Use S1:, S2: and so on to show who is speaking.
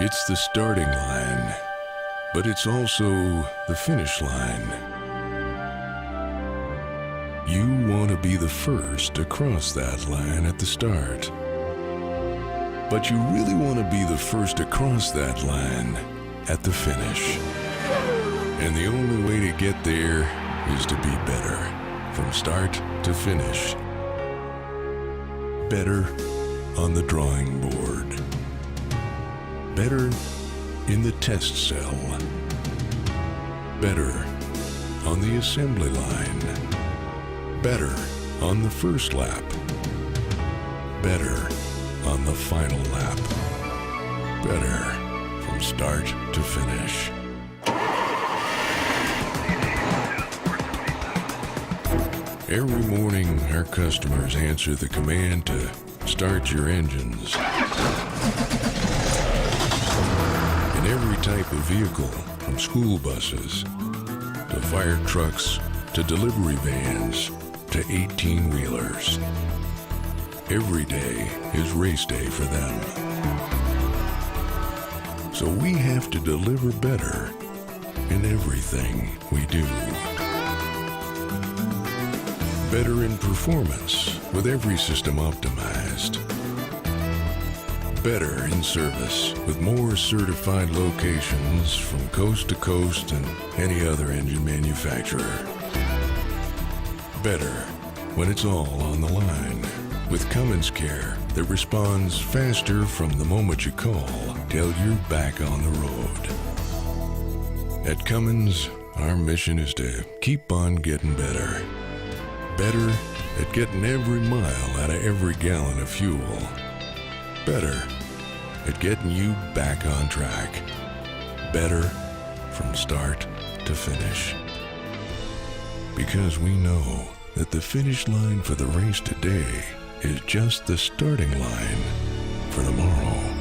S1: It's the starting line, but it's also the finish line. You want to be the first to cross that line at the start. But you really want to be the first to cross that line at the finish. And the only way to get there is to be better, from start to finish. Better on the drawing board. Better in the test cell. Better on the assembly line. Better on the first lap. Better on the final lap. Better from start to finish. Every morning, our customers answer the command to start your engines. In every type of vehicle, from school buses to fire trucks to delivery vans to 18-wheelers, every day is race day for them. So we have to deliver better in everything we do. Better in performance with every system optimized. Better in service with more certified locations from coast to coast than any other engine manufacturer. Better when it's all on the line with Cummins Care that responds faster from the moment you call till you're back on the road. At Cummins, our mission is to keep on getting better. Better at getting every mile out of every gallon of fuel. Better at getting you back on track. Better from start to finish. Because we know that the finish line for the race today is just the starting line for tomorrow.